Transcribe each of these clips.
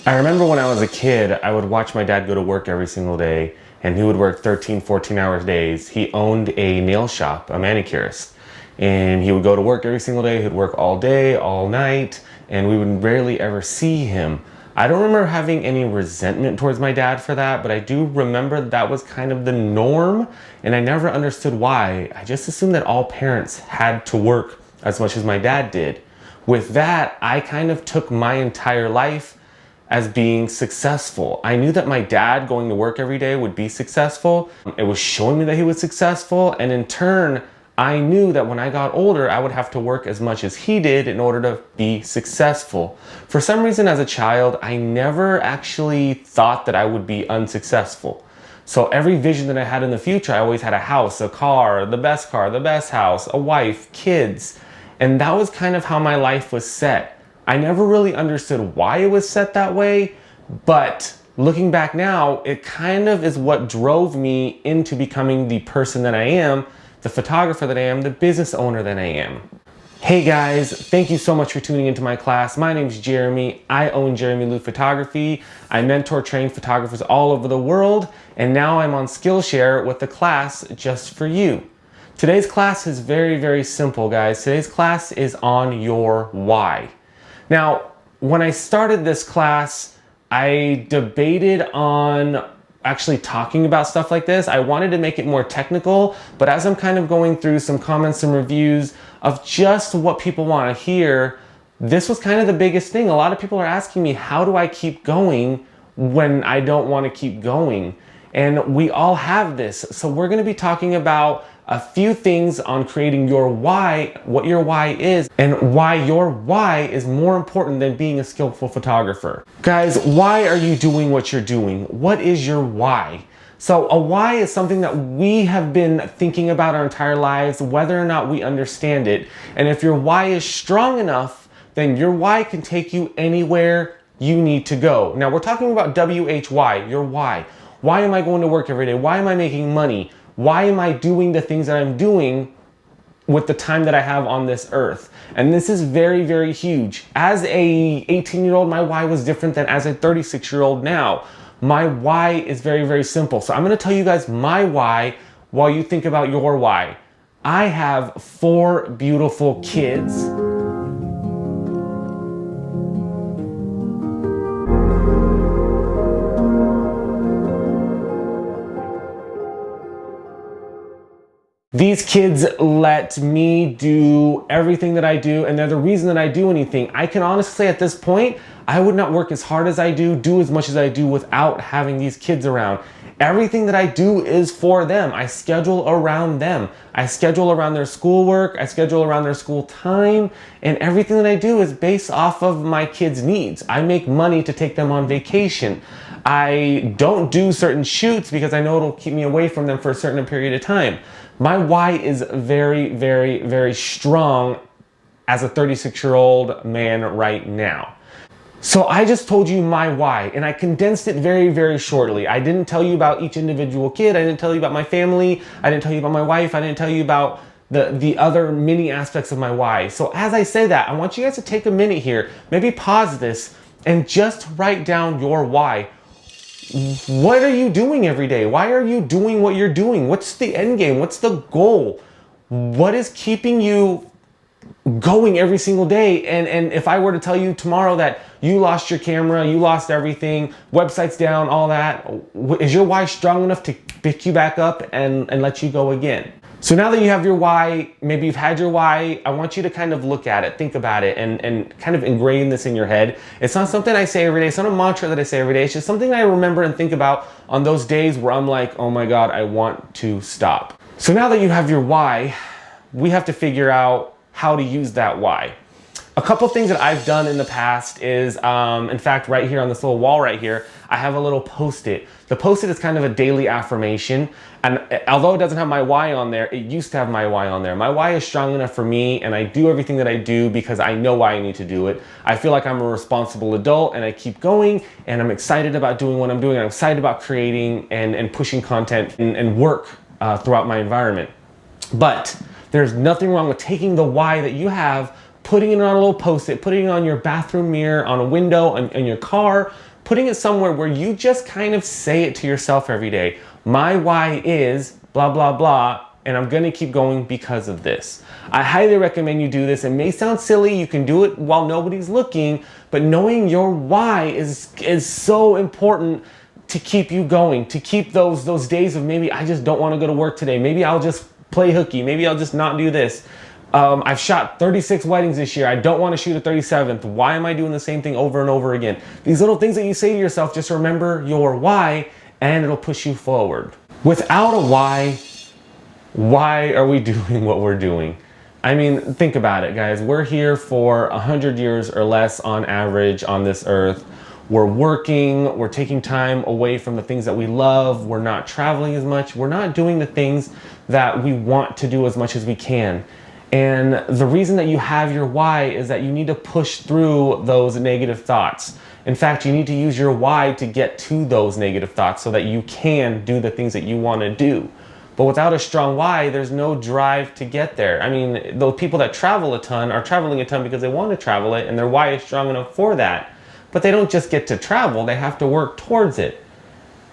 I remember when I was a kid, I would watch my dad go to work every single day, and he would work 13, 14-hour days. He owned a nail shop, a manicurist, and he would go to work every single day. He'd work all day, all night, and we would rarely ever see him. I don't remember having any resentment towards my dad for that, but I do remember that was kind of the norm, and I never understood why. I just assumed that all parents had to work as much as my dad did. With that, I kind of took my entire life as being successful. I knew that my dad going to work every day would be successful. It was showing me that he was successful, and in turn, I knew that when I got older, I would have to work as much as he did in order to be successful. For some reason, as a child, I never actually thought that I would be unsuccessful. So every vision that I had in the future, I always had a house, a car, the best house, a wife, kids. And that was kind of how my life was set. I never really understood why it was set that way, but looking back now, it kind of is what drove me into becoming the person that I am, the photographer that I am, the business owner that I am. Hey guys, thank you so much for tuning into my class. My name's Jeremy. I own Jeremy Lou Photography. I mentor, train photographers all over the world, and now I'm on Skillshare with the class just for you. Today's class is very, very simple, guys. Today's class is on your why. Now, when I started this class, I debated on actually talking about stuff like this. I wanted to make it more technical, but as I'm kind of going through some comments and reviews of just what people want to hear, this was kind of the biggest thing. A lot of people are asking me, how do I keep going when I don't want to keep going? And we all have this. So we're going to be talking about a few things on creating your why, what your why is, and why your why is more important than being a skillful photographer. Guys, why are you doing what you're doing? What is your why? So a why is something that we have been thinking about our entire lives, whether or not we understand it. And if your why is strong enough, then your why can take you anywhere you need to go. Now we're talking about WHY, your why. Why am I going to work every day? Why am I making money? Why am I doing the things that I'm doing with the time that I have on this earth? And this is very, very huge. As a 18-year-old, my why was different than as a 36-year-old now. My why is very, very simple. So I'm gonna tell you guys my why while you think about your why. I have 4 beautiful kids. These kids let me do everything that I do, and they're the reason that I do anything. I can honestly say at this point, I would not work as hard as I do as much as I do without having these kids around. Everything that I do is for them. I schedule around them. I schedule around their schoolwork. I schedule around their school time, and everything that I do is based off of my kids' needs. I make money to take them on vacation. I don't do certain shoots because I know it'll keep me away from them for a certain period of time. My why is very, very, very strong as a 36-year-old man right now. So I just told you my why, and I condensed it very, very shortly. I didn't tell you about each individual kid. I didn't tell you about my family. I didn't tell you about my wife. I didn't tell you about the other many aspects of my why. So as I say that, I want you guys to take a minute here, maybe pause this, and just write down your why. What are you doing every day? Why are you doing what you're doing? What's the end game? What's the goal? What is keeping you going every single day? And if I were to tell you tomorrow that you lost your camera, you lost everything, website's down, all that, is your why strong enough to pick you back up and let you go again? So now that you have your why, maybe you've had your why, I want you to kind of look at it, think about it, and kind of ingrain this in your head. It's not something I say every day. It's not a mantra that I say every day. It's just something I remember and think about on those days where I'm like, oh my God, I want to stop. So now that you have your why, we have to figure out how to use that why. A couple things that I've done in the past is, in fact, right here on this little wall right here, I have a little Post-it. The Post-it is kind of a daily affirmation, and although it doesn't have my why on there, it used to have my why on there. My why is strong enough for me, and I do everything that I do because I know why I need to do it. I feel like I'm a responsible adult, and I keep going, and I'm excited about doing what I'm doing. I'm excited about creating and pushing content and work throughout my environment. But there's nothing wrong with taking the why that you have, putting it on a little Post-it, putting it on your bathroom mirror, on a window, in your car, putting it somewhere where you just kind of say it to yourself every day. My why is blah, blah, blah, and I'm gonna keep going because of this. I highly recommend you do this. It may sound silly, you can do it while nobody's looking, but knowing your why is so important to keep you going, to keep those days of maybe I just don't wanna go to work today, maybe I'll just play hooky, maybe I'll just not do this. I've shot 36 weddings this year. I don't want to shoot a 37th. Why am I doing the same thing over and over again? These little things that you say to yourself, just remember your why and it'll push you forward. Without a why are we doing what we're doing? I mean, think about it, guys. We're here for 100 years or less on average on this earth. We're working, we're taking time away from the things that we love. We're not traveling as much. We're not doing the things that we want to do as much as we can. And the reason that you have your why is that you need to push through those negative thoughts. In fact, you need to use your why to get to those negative thoughts so that you can do the things that you want to do. But without a strong why, there's no drive to get there. I mean, those people that travel a ton are traveling a ton because they want to travel it and their why is strong enough for that. But they don't just get to travel, they have to work towards it.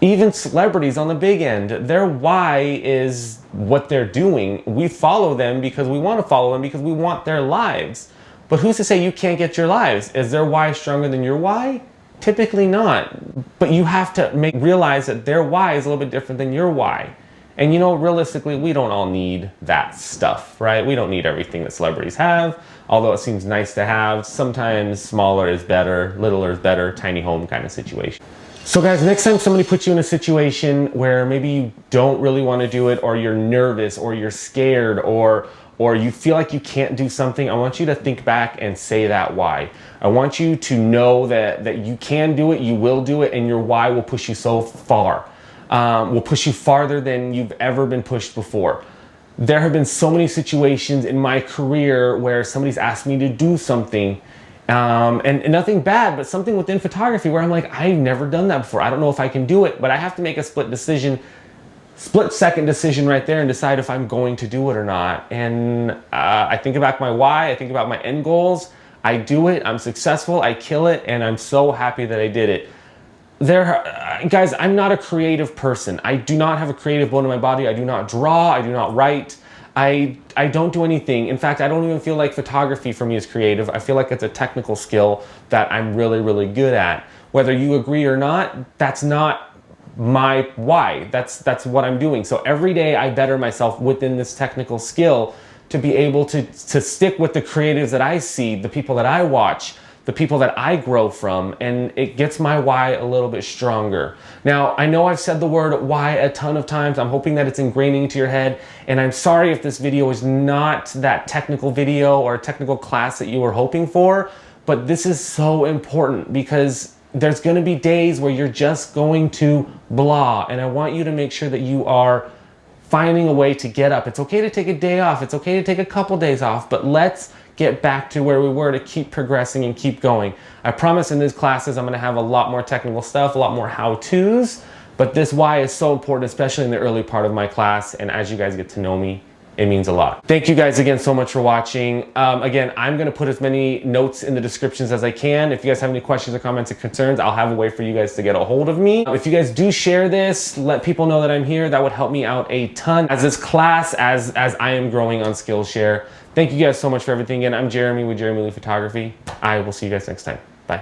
Even celebrities on the big end, their why is what they're doing. We follow them because we want to follow them because we want their lives. But who's to say you can't get your lives? Is their why stronger than your why? Typically not. But you have to realize that their why is a little bit different than your why. And you know, realistically, we don't all need that stuff, right? We don't need everything that celebrities have, although it seems nice to have. Sometimes smaller is better, littler is better, tiny home kind of situation. So guys, next time somebody puts you in a situation where maybe you don't really want to do it, or you're nervous, or you're scared, or you feel like you can't do something, I want you to think back and say that why. I want you to know that you can do it, you will do it, and your why will push you so far. Will push you farther than you've ever been pushed before. There have been so many situations in my career where somebody's asked me to do something, and nothing bad, but something within photography where I'm like, I've never done that before. I don't know if I can do it, but I have to make a split-second decision right there and decide if I'm going to do it or not. And I think about my why, I think about my end goals, I do it, I'm successful, I kill it, and I'm so happy that I did it. Guys, I'm not a creative person. I do not have a creative bone in my body. I do not draw, I do not write. I don't do anything. In fact, I don't even feel like photography for me is creative. I feel like it's a technical skill that I'm really, really good at. Whether you agree or not, that's not my why. That's what I'm doing. So every day I better myself within this technical skill to be able to stick with the creatives that I see, the people that I watch, the people that I grow from, and it gets my why a little bit stronger. Now, I know I've said the word why a ton of times. I'm hoping that it's ingraining into your head, and I'm sorry if this video is not that technical video or technical class that you were hoping for, but this is so important because there's gonna be days where you're just going to blah, and I want you to make sure that you are finding a way to get up. It's okay to take a day off, it's okay to take a couple days off, but let's get back to where we were to keep progressing and keep going. I promise in these classes I'm gonna have a lot more technical stuff, a lot more how-tos, but this why is so important, especially in the early part of my class, and as you guys get to know me, it means a lot. Thank you guys again so much for watching. Again, I'm gonna put as many notes in the descriptions as I can. If you guys have any questions or comments or concerns, I'll have a way for you guys to get a hold of me. If you guys do share this, let people know that I'm here. That would help me out a ton as this class, as I am growing on Skillshare. Thank you guys so much for everything. Again, I'm Jeremy with Jeremy Lee Photography. I will see you guys next time. Bye.